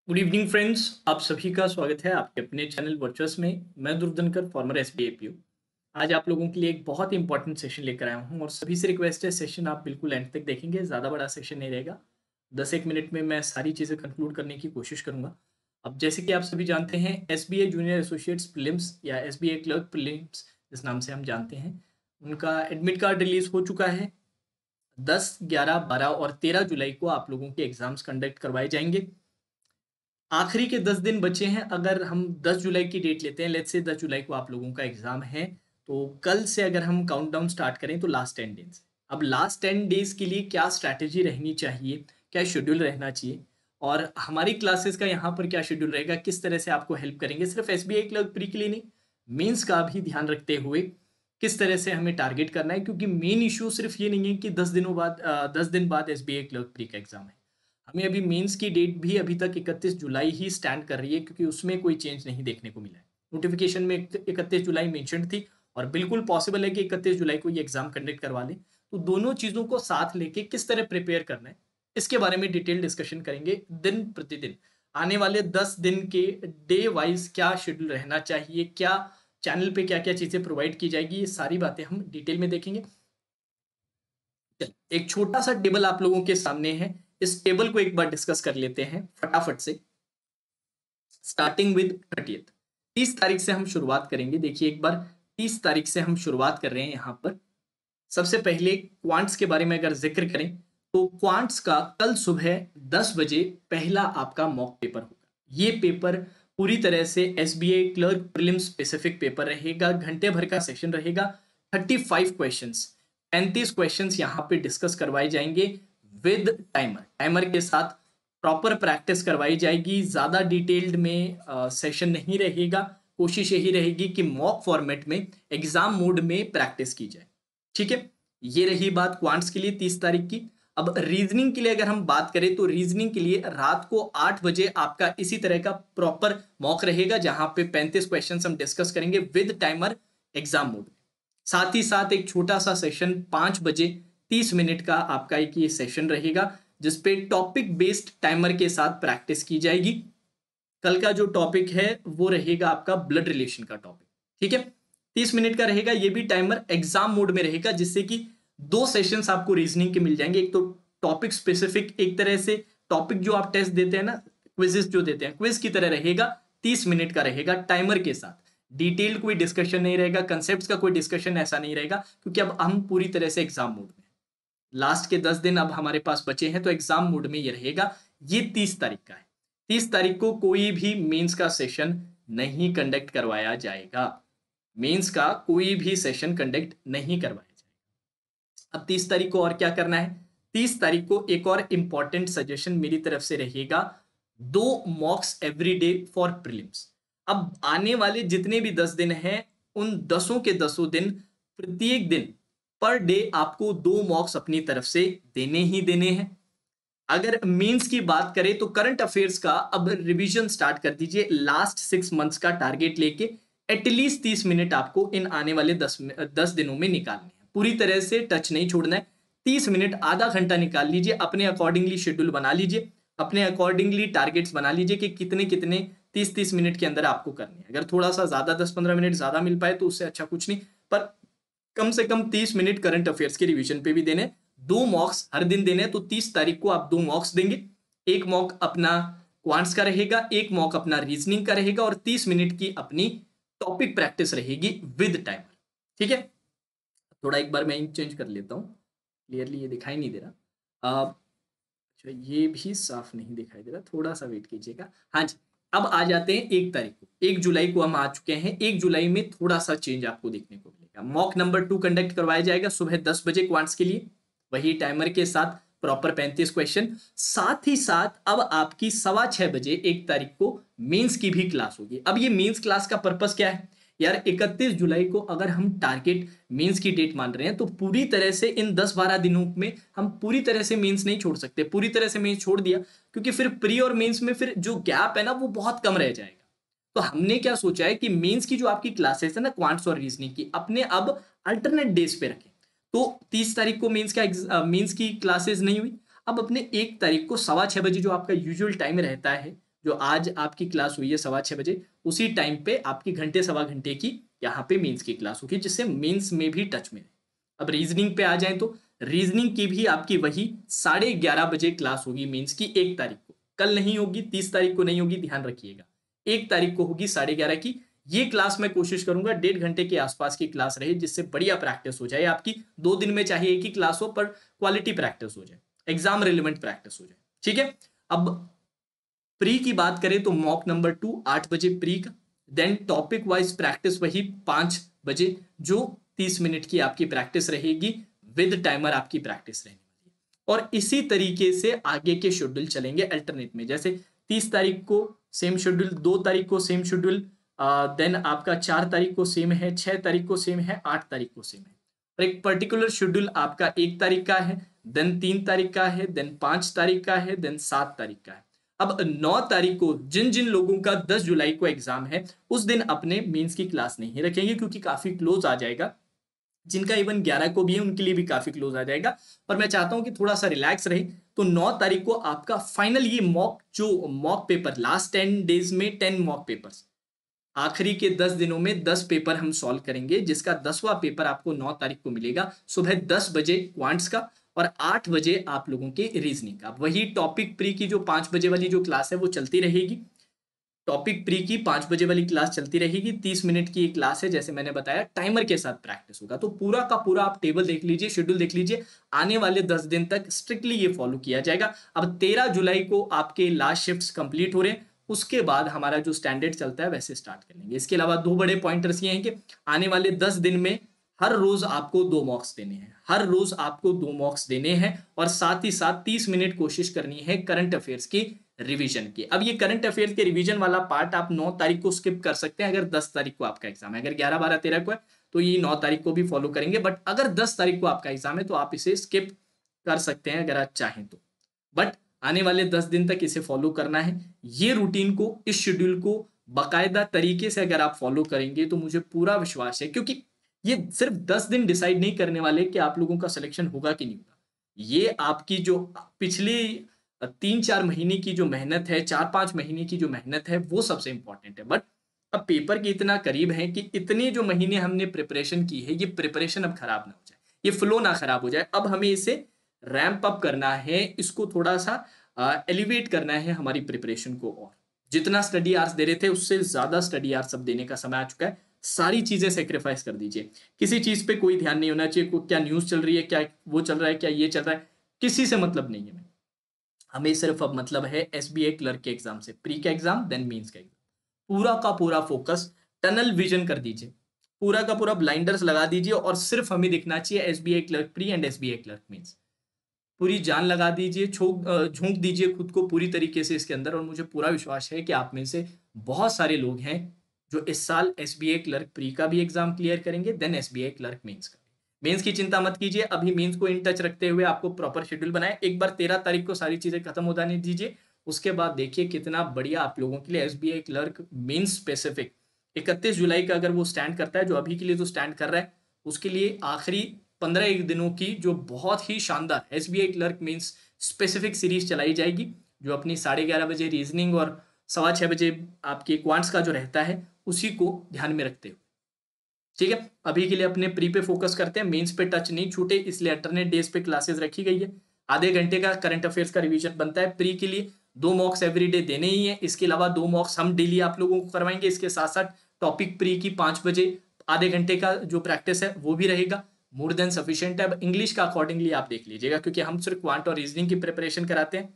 Good evening friends. आप सभी का स्वागत है आपके अपने चैनल वर्चुअस में। मैं दुर्धनकर फॉर्मर एसबीआई पीओ। आज आप लोगों के लिए एक बहुत ही इंपॉर्टेंट सेशन लेकर आया हूं और सभी से रिक्वेस्ट है सेशन आप बिल्कुल एंड तक देखेंगे। ज़्यादा बड़ा सेशन नहीं रहेगा। 10 एक मिनट में मैं सारी चीज़ें कंक्लूड करने की कोशिश करूंगा। अब जैसे कि आप सभी जानते हैं एसबीआई जूनियर एसोसिएट्स प्रीलिम्स या एसबीआई क्लर्क प्रीलिम्स जिस नाम से हम जानते हैं, उनका एडमिट कार्ड रिलीज हो चुका है। 10, 11, 12 और 13 जुलाई को आप लोगों के एग्जाम्स कंडक्ट करवाए जाएंगे। आखिरी के 10 दिन बचे हैं। अगर हम 10 जुलाई की डेट लेते हैं, लेट्स से 10 जुलाई को आप लोगों का एग्जाम है, तो कल से अगर हम काउंटडाउन स्टार्ट करें तो लास्ट 10 डेज। अब लास्ट 10 डेज के लिए क्या स्ट्रैटेजी रहनी चाहिए, क्या शेड्यूल रहना चाहिए और हमारी क्लासेस का यहाँ पर क्या शेड्यूल रहेगा, किस तरह से आपको हेल्प करेंगे, सिर्फ एसबीआई क्लर्क प्री के लिए नहीं, मेंस का भी ध्यान रखते हुए किस तरह से हमें टारगेट करना है, क्योंकि मेन इशू सिर्फ ये नहीं है कि 10 दिन बाद एसबीआई क्लर्क प्री का एग्जाम है। हमें अभी मेंस की डेट भी अभी तक 31 जुलाई ही स्टैंड कर रही है, क्योंकि उसमें कोई चेंज नहीं देखने को मिला है। नोटिफिकेशन में 31 जुलाई मेंशन थी और बिल्कुल पॉसिबल है कि 31 जुलाई को ये एग्जाम कंडक्ट करवा ले। तो दोनों चीजों को साथ लेके किस तरह प्रिपेयर करना है, इसके बारे में डिटेल डिस्कशन करेंगे। दिन प्रतिदिन आने वाले 10 दिन के डे वाइज क्या शेड्यूल रहना चाहिए, क्या चैनल पे क्या क्या चीजें प्रोवाइड की जाएगी, ये सारी बातें हम डिटेल में देखेंगे। एक छोटा सा टेबल आप लोगों के सामने है, इस टेबल को एक बार डिस्कस कर लेते हैं फटाफट से। स्टार्टिंग विद 30 तारीख से हम शुरुआत करेंगे। देखिए एक बार 30 तारीख से हम शुरुआत कर रहे हैं। यहाँ पर सबसे पहले क्वांट्स के बारे में अगर जिक्र करें तो क्वांट्स का कल सुबह 10 बजे पहला आपका मॉक पेपर होगा। ये पेपर पूरी तरह से SBI clerk prelim specific paper रहेगा। घंटे भर का सेशन रहेगा। 35 क्वेश्चंस, 35 क्वेश्चंस यहाँ पे डिस्कस करवाए जाएंगे विद टाइमर। टाइमर के साथ प्रॉपर प्रैक्टिस करवाई जाएगी। ज्यादा डिटेल्ड में सेशन नहीं रहेगा। कोशिश यही रहेगी कि मॉक फॉर्मेट में एग्जाम मोड में प्रैक्टिस की जाए। ठीक है, ये रही बात क्वांट्स के लिए 30 तारीख की। अब रीजनिंग के लिए अगर हम बात करें तो रीजनिंग के लिए रात को 8 बजे आपका इसी तरह का प्रॉपर मॉक रहेगा, जहां पे 35 क्वेश्चन हम डिस्कस करेंगे विद टाइमर एग्जाम मोड में। साथ ही साथ एक छोटा सा सेशन 5 बजे 30 मिनट का आपका एक ये सेशन रहेगा, जिसपे टॉपिक बेस्ड टाइमर के साथ प्रैक्टिस की जाएगी। कल का जो टॉपिक है वो रहेगा आपका ब्लड रिलेशन का टॉपिक। ठीक है, 30 मिनट का रहेगा। ये भी टाइमर एग्जाम मोड में रहेगा, जिससे कि दो सेशंस आपको रीजनिंग के मिल जाएंगे। एक तो टॉपिक स्पेसिफिक, एक तरह से टॉपिक जो आप टेस्ट देते हैं ना, क्विजेस जो देते हैं, क्विज की तरह रहेगा। 30 मिनट का रहेगा टाइमर के साथ। डिटेल कोई डिस्कशन नहीं रहेगा, कंसेप्ट का कोई डिस्कशन ऐसा नहीं रहेगा, क्योंकि अब हम पूरी तरह से एग्जाम मोड में। लास्ट के 10 दिन अब हमारे पास बचे हैं, तो एग्जाम मोड में ये रहेगा। ये 30 तारीख का है। 30 तारीख को कोई भी मेंस का सेशन नहीं कंडक्ट करवाया जाएगा। मेंस का कोई भी सेशन कंडक्ट नहीं करवाया जाएगा। अब 30 तारीख को और क्या करना है? 30 तारीख को एक और इंपॉर्टेंट सजेशन मेरी तरफ से रहेगा, 2 मॉक्स एवरी डे फॉर प्रीलिम्स। अब आने वाले जितने भी 10 दिन हैं, उन 10 के 10 दिन, प्रत्येक दिन पर डे आपको 2 मॉक्स अपनी तरफ से देने ही देने हैं। अगर मेंस की बात करें तो करंट अफेयर्स का अब रिवीजन स्टार्ट कर दीजिए। लास्ट 6 मंथ्स का टारगेट लेके एटलीस्ट 30 मिनट आपको इन आने वाले 10 दिनों में निकालने हैं। पूरी तरह से टच नहीं छोड़ना है। 30 मिनट, आधा घंटा निकाल लीजिए। अपने अकॉर्डिंगली शेड्यूल बना लीजिए, अपने अकॉर्डिंगली टारगेट्स बना लीजिए कि कितने कितने 30-30 मिनट के अंदर आपको करने हैं। अगर थोड़ा सा ज्यादा 10-15 मिनट ज्यादा मिल पाए तो उससे अच्छा कुछ नहीं, पर कम से कम 30 मिनट करंट अफेयर्स के रिवीजन पे भी देने। 2 मॉक्स हर दिन देने, तो 30 तारीख को आप 2 मॉक्स देंगे। एक मॉक अपना क्वांट्स का रहेगा, एक मॉक अपना रीजनिंग का रहेगा और 30 मिनट की अपनी टॉपिक प्रैक्टिस रहेगी विद टाइमर। ठीक है, थोड़ा एक बार मैं इंक चेंज कर लेता हूँ। क्लियरली ये दिखाई नहीं दे रहा। अच्छा, ये भी साफ नहीं दिखाई दे रहा, थोड़ा सा वेट कीजिएगा। हाँ जी, अब आ जाते हैं 1 तारीख को। 1 जुलाई को हम आ चुके हैं। 1 जुलाई में थोड़ा सा चेंज आपको देखने को मिलेगा। मॉक नंबर 2 कंडक्ट करवाया जाएगा सुबह 10 बजे क्वांट्स के लिए, वही टाइमर के साथ, प्रॉपर 35 क्वेश्चन। साथ ही साथ अब आपकी 6:15 बजे 1 तारीख को मेंस की भी क्लास होगी। अब ये मेंस क्लास का पर्पस क्या है यार? 31 जुलाई को अगर हम टारगेट मेंस की डेट मान रहे हैं, तो पूरी तरह से इन 10-12 दिनों में हम पूरी तरह से मेंस नहीं छोड़ सकते। पूरी तरह से मेंस छोड़ दिया क्योंकि फिर प्री और मेंस में फिर जो गैप है ना, वो बहुत कम रह जाएगा। तो हमने क्या सोचा है कि मेंस की जो आपकी क्लासेस है ना, क्वांट्स और रीजनिंग की, अपने अब अल्टरनेट डेज पे रखें। तो 30 तारीख को मेंस की क्लासेस नहीं हुई। अब अपने 1 तारीख को 6:15 बजे जो आपका यूजुअल टाइम रहता है, जो आज आपकी क्लास हुई है 6:15 बजे, उसी टाइम पे आपकी घंटे सवा घंटे की यहाँ पे मेंस की क्लास होगी, जिससे मेंस में भी टच में रहे। अब रीजनिंग पे आ जाए तो रीजनिंग की भी आपकी वही 11:30 बजे क्लास होगी मेंस की, 1 तारीख को। कल नहीं होगी, 30 तारीख को नहीं होगी, ध्यान रखिएगा। 1 तारीख को होगी 11:30 की। ये क्लास मैं कोशिश करूंगा 1.5 घंटे के आसपास की क्लास रहे, जिससे बढ़िया प्रैक्टिस हो जाए आपकी। 2 दिन में चाहे एक ही क्लास हो, पर क्वालिटी प्रैक्टिस हो जाए, एग्जाम रिलेवेंट प्रैक्टिस हो जाए। ठीक है। अब प्री की बात करें तो मॉक नंबर 2 8 बजे प्री का, देन टॉपिक वाइज प्रैक्टिस वही 5 बजे, जो 30 मिनट की आपकी प्रैक्टिस रहेगी, विद टाइमर आपकी प्रैक्टिस रहने वाली है। और इसी तरीके से आगे के शेड्यूल चलेंगे अल्टरनेट में, जैसे 30 तारीख को सेम शेड्यूल, 2 तारीख को सेम शेड्यूल, देन आपका 4 तारीख को सेम है, 6 तारीख को सेम है, 8 तारीख को सेम है। और एक पर्टिकुलर शेड्यूल आपका 1 तारीख का है, देन 3 तारीख का है, देन 5 तारीख का है, देन 7 तारीख का है। अब 9 तारीख को जिन जिन लोगों का 10 जुलाई को एग्जाम है, उस दिन अपने मेंस की क्लास नहीं रखेंगे, क्योंकि काफी क्लोज आ जाएगा। जिनका इवन 11 को भी है, उनके लिए भी काफी क्लोज आ जाएगा। और मैं चाहता हूं कि थोड़ा सा रिलैक्स रहे। तो 9 तारीख को आपका फाइनल ये मॉक पेपर, लास्ट 10 डेज में 10 मॉक पेपर्स, आखिरी के 10 दिनों में 10 पेपर हम सॉल्व करेंगे, जिसका 10वां पेपर आपको 9 तारीख को मिलेगा सुबह 10 बजे क्वांट्स का, और 8 बजे आप लोगों के रीजनिंग का। वही टॉपिक प्री की जो 5 बजे वाली जो क्लास है वो चलती रहेगी। टॉपिक प्री की 5 बजे वाली क्लास चलती रहेगी, 30 मिनट की क्लास है, जैसे मैंने बताया टाइमर के साथ प्रैक्टिस होगा। तो पूरा का पूरा आप टेबल देख लीजिए, शेड्यूल देख लीजिए, आने वाले 10 दिन तक स्ट्रिक्टली ये फॉलो किया जाएगा। अब 13 जुलाई को आपके लास्ट शिफ्ट्स कंप्लीट हो रहे हैं, उसके बाद हमारा जो स्टैंडर्ड चलता है वैसे स्टार्ट कर लेंगे। इसके अलावा 2 बड़े पॉइंटर्स ये हैं कि आने वाले 10 दिन में हर रोज आपको 2 मॉक्स देने हैं, हर रोज आपको 2 मॉक्स देने हैं, और साथ ही साथ 30 मिनट कोशिश करनी है करंट अफेयर्स की रिवीजन की। अब ये करंट अफेयर्स के रिवीजन वाला पार्ट आप 9 तारीख को स्किप कर सकते हैं, अगर 10 तारीख को आपका एग्जाम है। अगर 11 12 13 को है तो ये 9 तारीख को भी फॉलो करेंगे, बट अगर 10 तारीख को आपका एग्जाम है तो आप इसे स्किप कर सकते हैं अगर आप चाहें तो। बट आने वाले 10 दिन तक इसे फॉलो करना है। ये रूटीन को, इस शेड्यूल को बाकायदा तरीके से अगर आप फॉलो करेंगे तो मुझे पूरा विश्वास है, क्योंकि ये सिर्फ 10 दिन डिसाइड नहीं करने वाले कि आप लोगों का सिलेक्शन होगा कि नहीं होगा। ये आपकी जो पिछले 3-4 महीने की जो मेहनत है, 4-5 महीने की जो मेहनत है, वो सबसे इंपॉर्टेंट है। बट अब पेपर के इतना करीब है कि इतने जो महीने हमने प्रिपरेशन की है, ये प्रिपरेशन अब खराब ना हो जाए, ये फ्लो ना खराब हो जाए। अब हमें इसे रैंप अप करना है, इसको थोड़ा सा एलिवेट करना है हमारी प्रिपरेशन को। और जितना स्टडी आवर्स दे रहे थे उससे ज्यादा स्टडी आवर्स अब देने का समय आ चुका है। सारी चीजें सेक्रीफाइस कर दीजिए, किसी चीज पे कोई ध्यान नहीं होना चाहिए, क्या न्यूज चल रही है, क्या वो चल रहा है, क्या ये चल रहा है, किसी से मतलब नहीं है। हमें सिर्फ अब मतलब है एसबीआई क्लर्क के एग्जाम से, प्री का एग्जाम देन मेंस का एग्जाम। पूरा का पूरा फोकस, टनल विजन कर दीजिए, पूरा का पूरा ब्लाइंडर्स लगा दीजिए, और सिर्फ हमें दिखना चाहिए SBI clerk pre and SBI clerk mains. पूरी जान लगा दीजिए, झोंक दीजिए खुद को पूरी तरीके से इसके अंदर। और मुझे पूरा विश्वास है कि आप में से बहुत सारे लोग हैं जो इस साल एसबीआई क्लर्क प्री का भी एग्जाम क्लियर करेंगे, देन एसबीआई क्लर्क मेंस का। मेंस की चिंता मत कीजिए, अभी मेंस को इन टच रखते हुए आपको प्रॉपर शेड्यूल बनाए। एक बार 13 तारीख को सारी चीजें खत्म हो जाने दीजिए, उसके बाद देखिए कितना बढ़िया आप लोगों के लिए एसबीआई क्लर्क मेंस स्पेसिफिक 31 जुलाई का अगर वो स्टैंड करता है, जो अभी के लिए तो स्टैंड कर रहा है, उसके लिए आखिरी 15 दिनों की जो बहुत ही शानदार SBI clerk mains specific series चलाई जाएगी, जो अपनी 11:30 बजे रीजनिंग और 6:15 आपके क्वांट्स का जो रहता है, उसी को ध्यान में रखते हुए। ठीक है, अभी के लिए अपने प्री पे फोकस करते हैं, मेंस पे टच नहीं छूटे, इसलिए अल्टरनेट डेज पे क्लासेस रखी गई है। आधे घंटे का करंट अफेयर्स का रिवीजन बनता है प्री के लिए, 2 मॉक्स एवरी डे देने ही है। इसके अलावा 2 मॉक्स हम डेली आप लोगों को करवाएंगे। इसके साथ साथ टॉपिक प्री की 5 बजे आधे घंटे का जो प्रैक्टिस है वो भी रहेगा, मोर देन सफिशिएंट है। अब इंग्लिश का अकॉर्डिंगली आप देख लीजिएगा, क्योंकि हम सिर्फ क्वांट और रीजनिंग की प्रिपरेशन कराते हैं,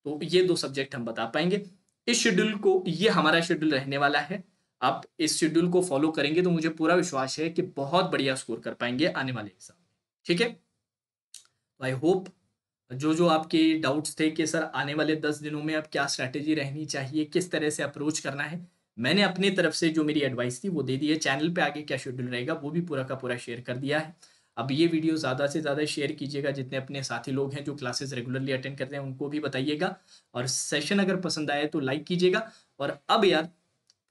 तो ये 2 सब्जेक्ट हम बता पाएंगे। इस शेड्यूल को, ये हमारा शेड्यूल रहने वाला है। आप इस शेड्यूल को फॉलो करेंगे तो मुझे पूरा विश्वास है कि बहुत बढ़िया स्कोर कर पाएंगे आने वाले एग्जाम में। ठीक है, आई होप जो जो आपके डाउट्स थे कि सर आने वाले 10 दिनों में अब क्या स्ट्रैटेजी रहनी चाहिए, किस तरह से अप्रोच करना है, मैंने अपनी तरफ से जो मेरी एडवाइस थी वो दे दी है। चैनल पे आगे क्या शेड्यूल रहेगा वो भी पूरा का पूरा शेयर कर दिया है। अब ये वीडियो ज़्यादा से ज़्यादा शेयर कीजिएगा, जितने अपने साथी लोग हैं जो क्लासेस रेगुलरली अटेंड करते हैं उनको भी बताइएगा, और सेशन अगर पसंद आए तो लाइक कीजिएगा। और अब यार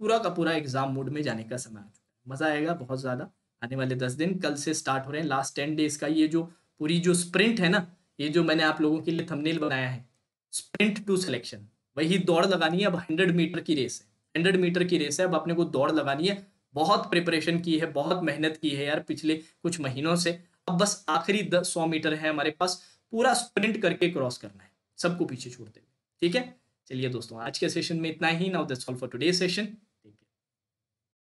पूरा का पूरा एग्जाम मोड में जाने का समय आ चुका है, मजा आएगा बहुत ज्यादा। आने वाले 10 दिन कल से स्टार्ट हो रहे हैं, लास्ट 10 डेज का ये जो पूरी जो स्प्रिंट है ना, ये जो मैंने आप लोगों के लिए थंबनेल बनाया है, स्प्रिंट टू सिलेक्शन, वही दौड़ लगानी है। अब 100 मीटर की रेस है, 100 मीटर की रेस है, अब अपने को दौड़ लगानी है। बहुत प्रिपरेशन की है, बहुत मेहनत की है यार पिछले कुछ महीनों से। अब बस आखिरी 100 मीटर है हमारे पास, पूरा स्प्रिंट करके क्रॉस करना है, सबको पीछे छोड़ते हुए। ठीक है, चलिए दोस्तों आज के सेशन में इतना ही। Now that's all for today session.